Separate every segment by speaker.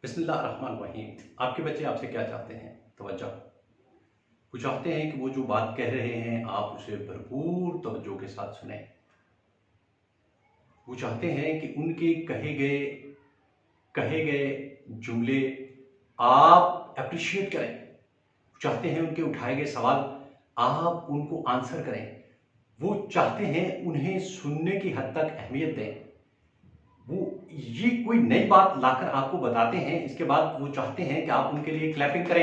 Speaker 1: बिस्मिल्लाहिर्रहमानिर्रहीम। आपके बच्चे आपसे क्या चाहते हैं? तवज्जो। वो चाहते हैं कि वो जो बात कह रहे हैं आप उसे भरपूर तवज्जो के साथ सुनें। वो चाहते हैं कि उनके कहे गए जुमले आप अप्रिशिएट करें। वो चाहते हैं उनके उठाए गए सवाल आप उनको आंसर करें। वो चाहते हैं उन्हें सुनने की हद तक अहमियत दें। वो ये कोई नई बात लाकर आपको बताते हैं, इसके बाद वो चाहते हैं कि आप उनके लिए क्लैपिंग करें।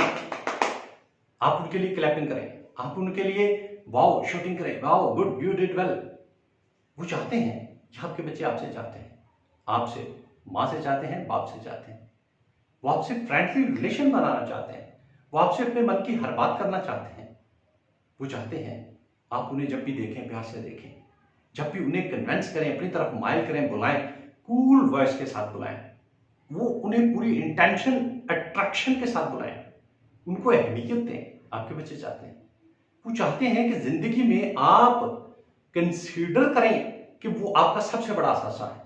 Speaker 1: आप उनके लिए क्लैपिंग करें, आप उनके लिए वाओ शूटिंग करें, wow good you did well. वो चाहते हैं कि आपके बच्चे आपसे चाहते हैं, आपसे माँ से चाहते हैं, बाप से चाहते हैं। वो आपसे फ्रेंडली रिलेशन बनाना चाहते हैं। वो आपसे अपने मन की हर बात करना चाहते हैं। वो चाहते हैं आप उन्हें जब भी देखें प्यार से देखें, जब भी उन्हें कन्विंस करें, अपनी तरफ माइल करें, बुलाएं, कूल वॉइस के साथ बुलाएं। वो उन्हें पूरी इंटेंशन अट्रैक्शन के साथ बुलाएं, उनको अहमियत दें। आपके बच्चे चाहते हैं, वो चाहते हैं कि जिंदगी में आप कंसीडर करें कि वो आपका सबसे बड़ा असासा है।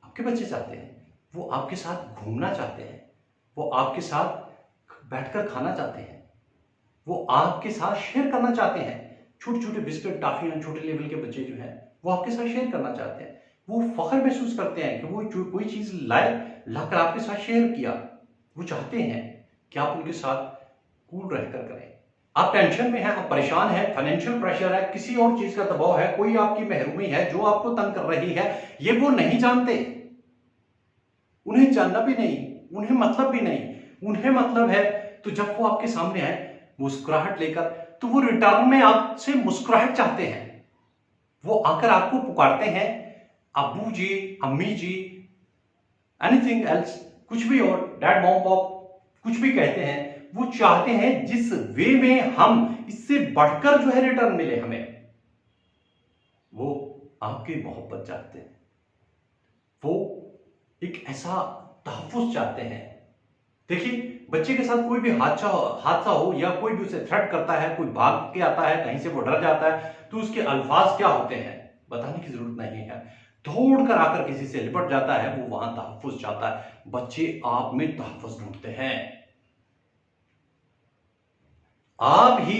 Speaker 1: आपके बच्चे चाहते हैं, वो आपके साथ घूमना चाहते हैं, वो आपके साथ बैठकर खाना चाहते हैं, वो आपके साथ शेयर करना चाहते हैं। छोटे छोटे बिस्किट टॉफियां छोटे लेवल के बच्चे जो हैं वो आपके साथ शेयर करना चाहते हैं। वो फख्र महसूस करते हैं कि वो जो कोई चीज लाए लाकर आपके साथ शेयर किया। वो चाहते हैं कि आप उनके साथ कूल रहकर करें। आप टेंशन में हैं, आप परेशान हैं, फाइनेंशियल प्रेशर है, किसी और चीज का दबाव है, कोई आपकी महरूमी है जो आपको तंग कर रही है, ये वो नहीं जानते। उन्हें जानना भी नहीं, उन्हें मतलब भी नहीं। उन्हें मतलब है तो जब वो आपके सामने आए मुस्कुराहट लेकर, तो वो रिटर्न में आपसे मुस्कुराहट चाहते हैं। वो आकर आपको पुकारते हैं अब्बू जी, अम्मी जी, एनीथिंग एल्स, कुछ भी और, डैड मॉम पॉप, कुछ भी कहते हैं। वो चाहते हैं जिस वे में हम इससे बढ़कर जो है रिटर्न मिले हमें, वो आपकी मोहब्बत चाहते हैं। वो एक ऐसा तहफ्फुज़ चाहते हैं। देखिए, बच्चे के साथ कोई भी हादसा हो या कोई भी उसे थ्रेट करता है, कोई भाग के आता है, कहीं से वो डर जाता है, तो उसके अल्फाज क्या होते हैं बताने की जरूरत नहीं है। दौड़ कर आकर किसी से लिपट जाता है, वो वहां तहफ्फुज़ चाहता है। बच्चे आप में तहफ्फुज़ ढूंढते हैं। आप ही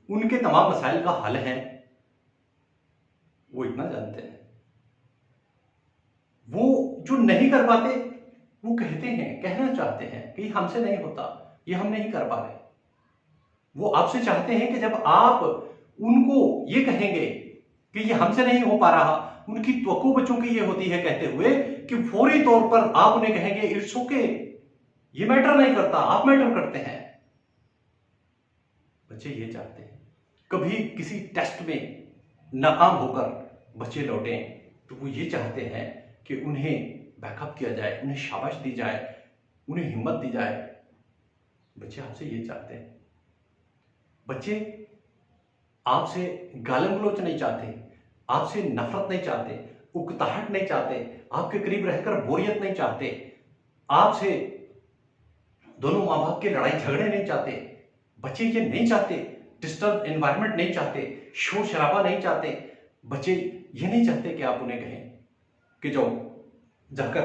Speaker 1: उनके तमाम मसाइल का हल हैं, वो इतना जानते हैं। वो जो नहीं कर पाते वो कहते हैं, कहना चाहते हैं कि हमसे नहीं होता, ये हम नहीं कर पा रहे। वो आपसे चाहते हैं कि जब आप उनको ये कहेंगे कि ये हमसे नहीं हो पा रहा, उनकी त्वक्को बच्चों की ये होती है कहते हुए कि फौरी तौर पर आप उन्हें कहेंगे इट्स ओके, ये मैटर नहीं करता, आप मैटर करते हैं। बच्चे ये चाहते हैं। कभी किसी टेस्ट में नाकाम होकर बच्चे लौटे तो वो ये चाहते हैं कि उन्हें बैकअप किया जाए, उन्हें शाबाश दी जाए, उन्हें हिम्मत दी जाए। बच्चे आपसे ये चाहते हैं। बच्चे आपसे गालियां गलौच नहीं चाहते, आपसे नफरत नहीं चाहते, उकताहट नहीं चाहते, आपके करीब रहकर बोरियत नहीं चाहते, आपसे दोनों माँ बाप के लड़ाई झगड़े नहीं चाहते। बच्चे ये नहीं चाहते, डिस्टर्ब एनवायरनमेंट नहीं चाहते, शोर शराबा नहीं चाहते। बच्चे ये नहीं चाहते कि आप उन्हें कहें कि जाओ जाकर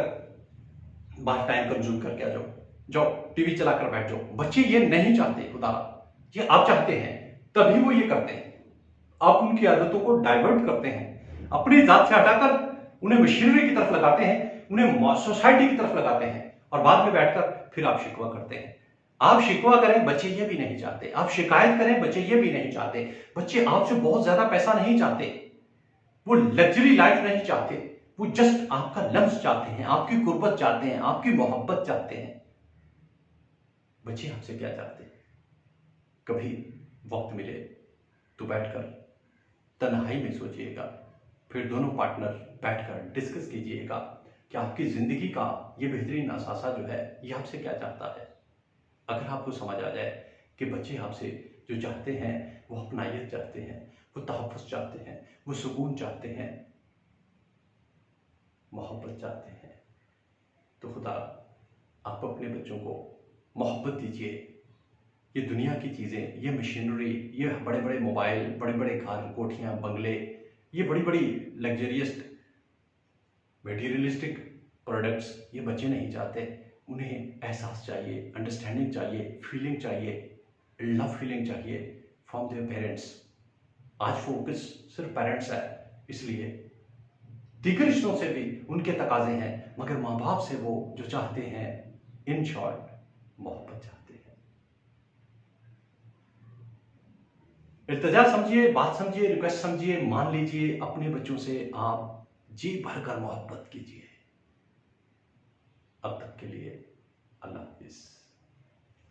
Speaker 1: बाहर टाइम कंज्यूम करके आ जाओ, जाओ टीवी चलाकर बैठ जाओ। बच्चे ये नहीं चाहते खुदा, ये आप चाहते हैं, तभी वो ये करते हैं। आप उनकी आदतों को डाइवर्ट करते हैं, अपनी जात से हटाकर उन्हें मशीनरी की तरफ लगाते हैं, उन्हें सोसाइटी की तरफ लगाते हैं, और बाद में बैठकर फिर आप शिकवा करते हैं। आप शिकवा करें, बच्चे ये भी नहीं चाहते। आप शिकायत करें, बच्चे ये भी नहीं चाहते। बच्चे आपसे बहुत ज्यादा पैसा नहीं चाहते, वो लग्जरी लाइफ नहीं चाहते। वो जस्ट आपका लम्स चाहते हैं, आपकी कुर्बत चाहते हैं, आपकी मोहब्बत चाहते हैं। बच्चे आपसे क्या चाहते हैं? कभी वक्त मिले तो बैठकर तन्हाई में सोचिएगा, फिर दोनों पार्टनर बैठकर डिस्कस कीजिएगा कि आपकी जिंदगी का ये बेहतरीन असासा जो है ये आपसे क्या चाहता है। अगर आपको समझ आ जाए कि बच्चे आपसे जो चाहते हैं वो अपनायत चाहते हैं, वो तहफ़्फ़ुज़ चाहते हैं, वो सुकून चाहते हैं, मोहब्बत चाहते हैं, तो खुदा आप अपने बच्चों को मोहब्बत दीजिए। ये दुनिया की चीज़ें, ये मशीनरी, ये बड़े बड़े मोबाइल, बड़े बड़े घर, कोठियाँ, बंगले, ये बड़ी बड़ी लग्जरियस मटेरियलिस्टिक प्रोडक्ट्स ये बच्चे नहीं चाहते। उन्हें एहसास चाहिए, अंडरस्टैंडिंग चाहिए, फीलिंग चाहिए, लव फीलिंग चाहिए फ्रॉम देयर पेरेंट्स। आज फोकस सिर्फ पेरेंट्स है, इसलिए दीगर रिश्तों से भी उनके तकाजे हैं, मगर माँ बाप से वो जो चाहते हैं, इन शॉर्ट मोहब्बत चाहते हैं। इल्तिजा समझिए, बात समझिए, रिक्वेस्ट समझिए, मान लीजिए, अपने बच्चों से आप जी भरकर मोहब्बत कीजिए। अब तक के लिए अल्लाह हाफिज़।